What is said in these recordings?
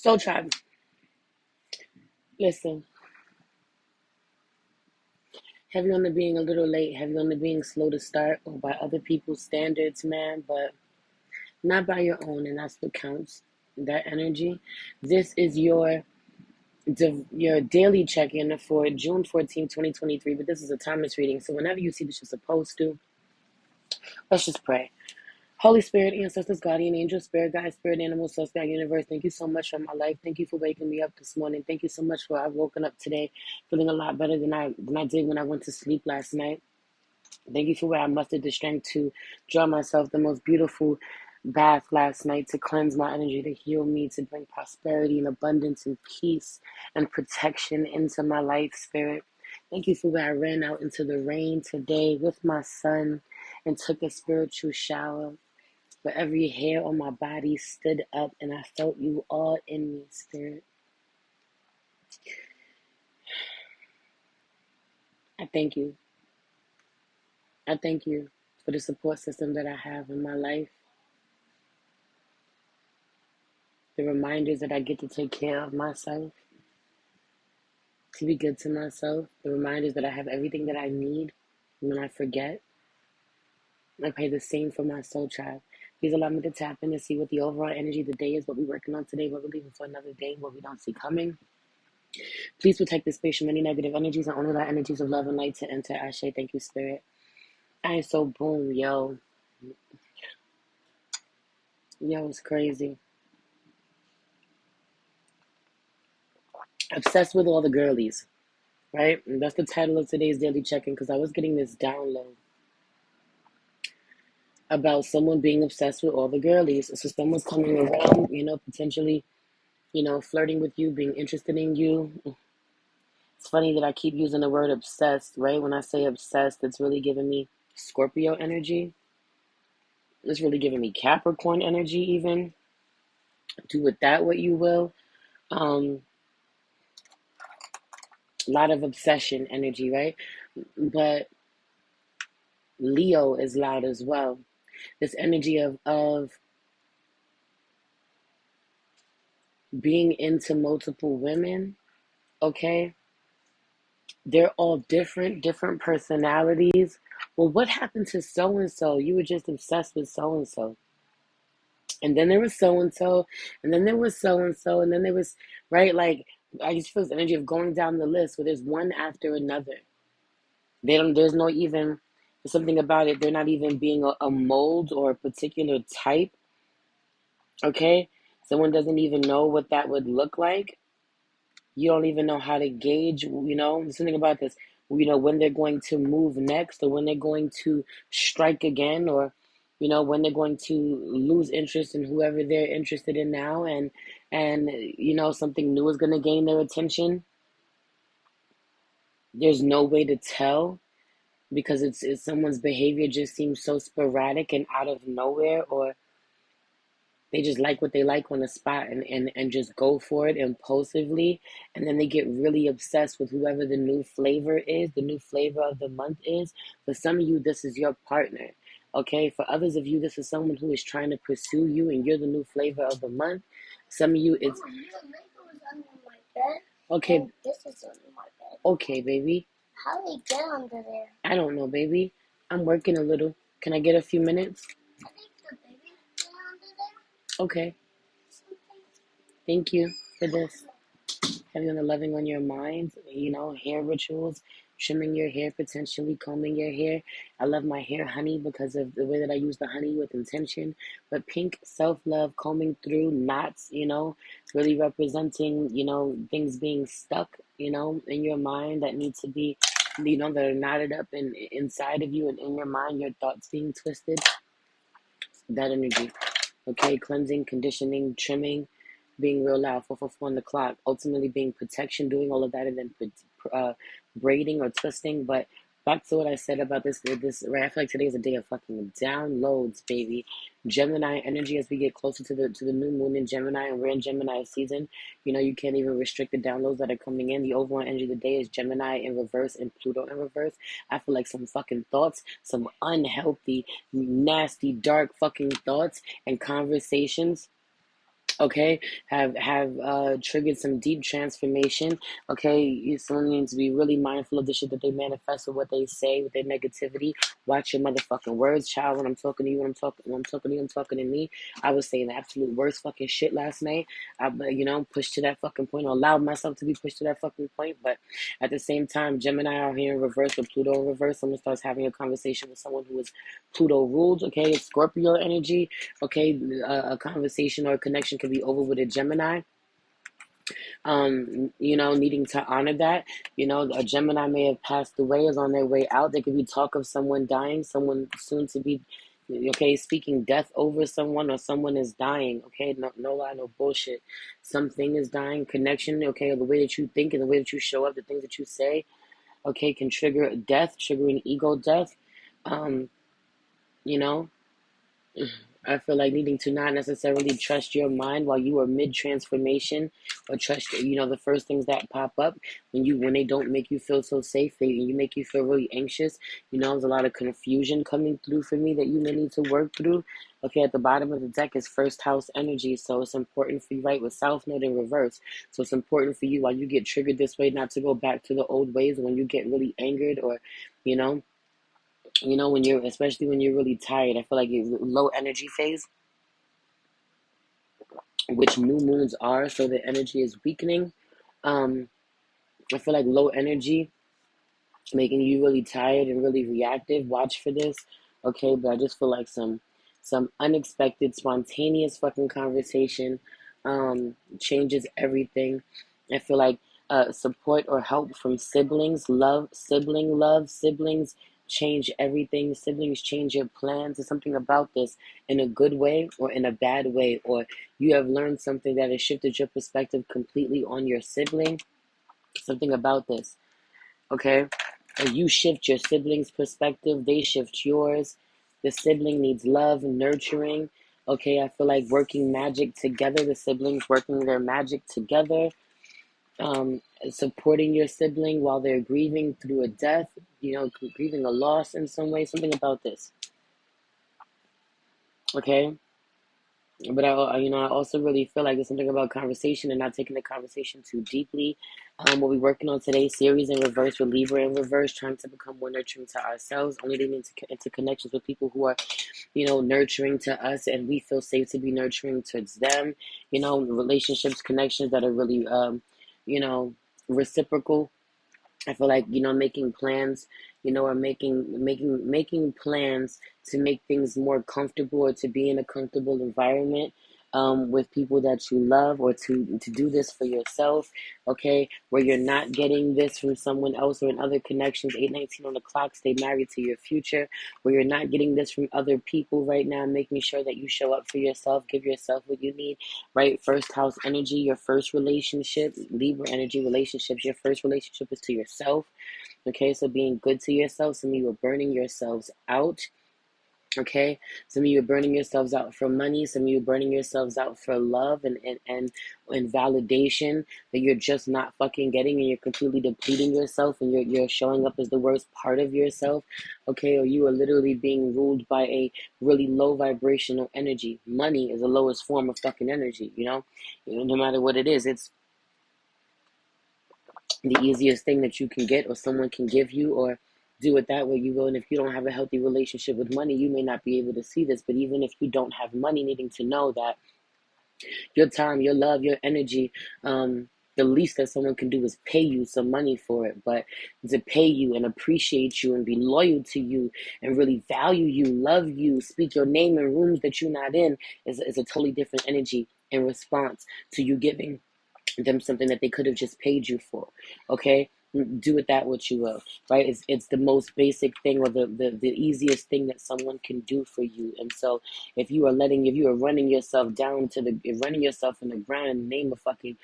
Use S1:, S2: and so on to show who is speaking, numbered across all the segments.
S1: So, tribe, listen, heavy on the being a little late, heavy on the being slow to start, or by other people's standards, man, but not by your own, and that's what counts. That energy. This is your daily check-in for June 14th, 2023, but this is a timeless reading, so whenever you see this you're supposed to, let's just pray. Holy Spirit, ancestors, guardian angel, spirit guide, spirit animal, soul sky universe, thank you so much for my life. Thank you for waking me up this morning. Thank you so much for I've woken up today feeling a lot better than I did when I went to sleep last night. Thank you for where I mustered the strength to draw myself the most beautiful bath last night to cleanse my energy, to heal me, to bring prosperity and abundance and peace and protection into my life, Spirit. Thank you for where I ran out into the rain today with my son and took a spiritual shower. For every hair on my body stood up and I felt you all in me, Spirit. I thank you. I thank you for the support system that I have in my life. The reminders that I get to take care of myself, to be good to myself, the reminders that I have everything that I need when I forget. I pray the same for my soul tribe. Please allow me to tap in and see what the overall energy of the day is, what we're working on today, what we're leaving for another day, what we don't see coming. Please protect this space from any negative energies and only allow energies of love and light to enter. Ashe, thank you, Spirit. I so boom, yo. Yo, it's crazy. Obsessed with all the girlies, right? And that's the title of today's daily check-in because I was getting this download about someone being obsessed with all the girlies. So someone's coming around, potentially, flirting with you, being interested in you. It's funny that I keep using the word obsessed, right? When I say obsessed, it's really giving me Scorpio energy. It's really giving me Capricorn energy even. Do with that what you will. A lot of obsession energy, right? But Leo is loud as well. This energy of being into multiple women, okay? They're all different personalities. Well, what happened to so and so? You were just obsessed with so and so. And then there was so and so, and then there was so and so, and then there was, right? Like, I just feel this energy of going down the list where there's one after another. There's no even, there's something about it, they're not even being a mold or a particular type, okay? Someone doesn't even know what that would look like. You don't even know how to gauge, there's something about this, when they're going to move next or when they're going to strike again or, when they're going to lose interest in whoever they're interested in now and something new is going to gain their attention. There's no way to tell because it's someone's behavior just seems so sporadic and out of nowhere or they just like what they like on the spot and just go for it impulsively. And then they get really obsessed with whoever the new flavor is, the new flavor of the month is. For some of you, this is your partner. Okay. For others of you, this is someone who is trying to pursue you and you're the new flavor of the month. Some of you, it's okay. This is under my bed. Okay, baby. How do they get under there? I don't know, baby. I'm working a little. Can I get a few minutes? I think the baby get under there. Okay. Thank you for this. Having the loving on your mind, hair rituals, trimming your hair, potentially combing your hair. I love my hair honey because of the way that I use the honey with intention. But pink, self-love, combing through knots, really representing, things being stuck, in your mind that need to be, that are knotted up inside of you and in your mind, your thoughts being twisted. That energy. Okay, cleansing, conditioning, trimming, being real loud, 444 on the clock, ultimately being protection, doing all of that, and then braiding or twisting. But back to what I said about this, right? I feel like today is a day of fucking downloads, baby. Gemini energy as we get closer to the new moon in Gemini, and we're in Gemini season. You can't even restrict the downloads that are coming in. The overall energy of the day is Gemini in reverse and Pluto in reverse. I feel like some fucking thoughts, some unhealthy, nasty, dark fucking thoughts and conversations okay, have triggered some deep transformation. Okay, someone needs to be really mindful of the shit that they manifest, with what they say, with their negativity. Watch your motherfucking words, child. When I'm talking to you, when I'm talking to you, I'm talking to me. I was saying the absolute worst fucking shit last night. Pushed to that fucking point, or allowed myself to be pushed to that fucking point. But at the same time, Gemini out here in reverse with Pluto in reverse. Someone starts having a conversation with someone who is Pluto ruled. Okay, it's Scorpio energy. Okay, a conversation or a connection could be over with a Gemini. Needing to honor that. A Gemini may have passed away, is on their way out. There could be talk of someone dying, someone soon to be, okay, speaking death over someone, or someone is dying, okay? No lie, no bullshit. Something is dying, connection, okay, the way that you think and the way that you show up, the things that you say, okay, can trigger death, triggering ego death. Um, you know, I feel like needing to not necessarily trust your mind while you are mid transformation, or trust, the first things that pop up when they don't make you feel so safe, you make you feel really anxious. There's a lot of confusion coming through for me that you may need to work through. Okay, at the bottom of the deck is first house energy, so it's important for you, right, with South Node in reverse. So it's important for you while you get triggered this way, not to go back to the old ways when you get really angered, or, you know, especially when you're really tired. I feel like you're low energy phase, which new moons are, so the energy is weakening. Um, I feel like low energy, making you really tired and really reactive. Watch for this, okay? But I just feel like some unexpected, spontaneous fucking conversation changes everything. I feel like support or help from siblings, love, siblings change everything. Siblings change your plans. There's something about this in a good way or in a bad way, or you have learned something that has shifted your perspective completely on your sibling. Something about this, okay? You shift your sibling's perspective, they shift yours. The sibling needs love and nurturing. Okay, I feel like working magic together, the siblings working their magic together, supporting your sibling while they're grieving through a death, grieving a loss in some way, something about this. Okay? But I also really feel like there's something about conversation and not taking the conversation too deeply. We'll be working on today's series in reverse with Libra in reverse, trying to become more nurturing to ourselves, only getting into connections with people who are, nurturing to us, and we feel safe to be nurturing towards them. Relationships, connections that are really, reciprocal. I feel like, making plans, or making plans to make things more comfortable, or to be in a comfortable environment with people that you love, or to do this for yourself, okay, where you're not getting this from someone else or in other connections. 819 on the clock, stay married to your future, where you're not getting this from other people right now, making sure that you show up for yourself, give yourself what you need, right? First house energy, your first relationship, Libra energy, relationships, your first relationship is to yourself. Okay, so being good to yourself. Some of you are burning yourselves out. Okay, some of you are burning yourselves out for money. Some of you are burning yourselves out for love and validation that you're just not fucking getting, and you're completely depleting yourself, and you're showing up as the worst part of yourself. Okay, or you are literally being ruled by a really low vibrational energy. Money is the lowest form of fucking energy. No matter what it is, it's the easiest thing that you can get, or someone can give you, or do it that way you will. And if you don't have a healthy relationship with money, you may not be able to see this. But even if you don't have money, needing to know that your time, your love, your energy, the least that someone can do is pay you some money for it. But to pay you and appreciate you and be loyal to you and really value you, love you, speak your name in rooms that you're not in, is a totally different energy in response to you giving them something that they could have just paid you for. Okay, do with that what you will, right? It's the most basic thing, or the easiest thing that someone can do for you. And so if you are running yourself down to running yourself in the ground in the name of fucking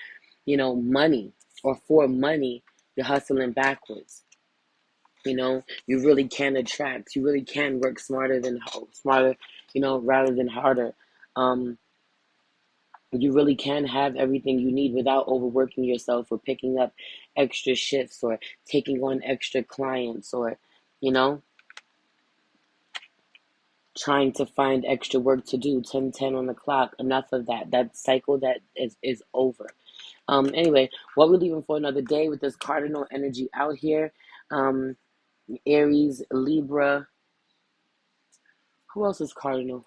S1: money, or for money, you're hustling backwards. You really can attract, you really can work smarter, rather than harder. You really can have everything you need without overworking yourself, or picking up extra shifts, or taking on extra clients, or, you know, trying to find extra work to do. 10:10 on the clock. Enough of that. That cycle that is over. Anyway, what we're leaving for another day with this cardinal energy out here. Aries, Libra. Who else is cardinal?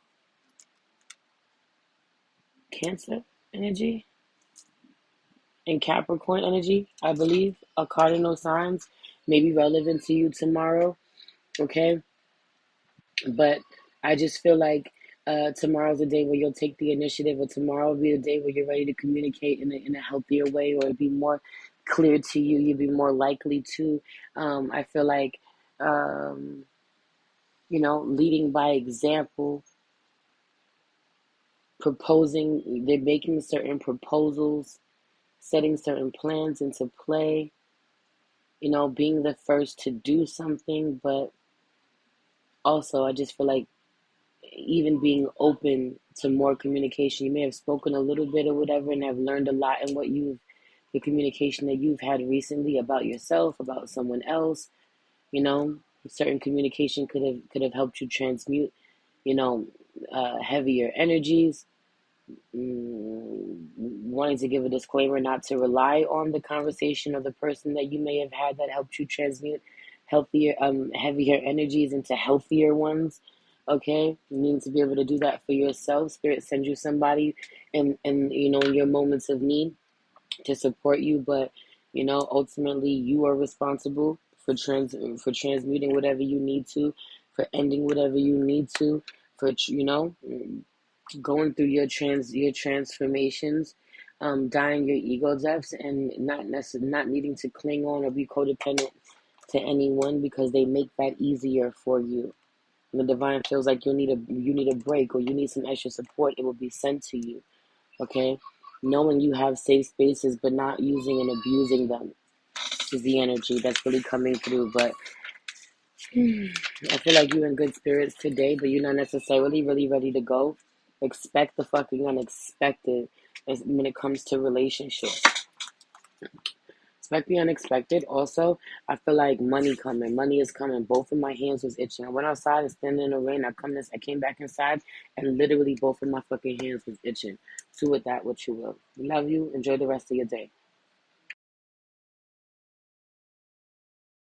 S1: Cancer energy and Capricorn energy, I believe, are cardinal signs. Maybe relevant to you tomorrow. Okay, but I just feel like tomorrow's a day where you'll take the initiative, or tomorrow will be a day where you're ready to communicate in a healthier way, or it'll be more clear to you. You'll be more likely to. I feel like, um, leading by example, proposing, they're making certain proposals, setting certain plans into play, being the first to do something, but also I just feel like even being open to more communication. You may have spoken a little bit or whatever and have learned a lot in the communication that you've had recently about yourself, about someone else. Certain communication could have helped you transmute, heavier energies. Wanting to give a disclaimer not to rely on the conversation or the person that you may have had that helped you transmute heavier energies into healthier ones. Okay, you need to be able to do that for yourself. Spirit sends you somebody, and in your moments of need to support you, but ultimately you are responsible for transmuting whatever you need to, for ending whatever you need to, for going through your transformations, dying your ego deaths, and not needing to cling on or be codependent to anyone because they make that easier for you. When the divine feels like you need a break or you need some extra support, it will be sent to you. Okay, knowing you have safe spaces but not using and abusing them is the energy that's really coming through. But I feel like you're in good spirits today, but you're not necessarily really ready to go. Expect the fucking unexpected when it comes to relationships. Expect the unexpected. Also, I feel like money coming. Money is coming. Both of my hands was itching. I went outside and standing in the rain. I came back inside and literally both of my fucking hands was itching. Do with that what you will. Love you. Enjoy the rest of your day.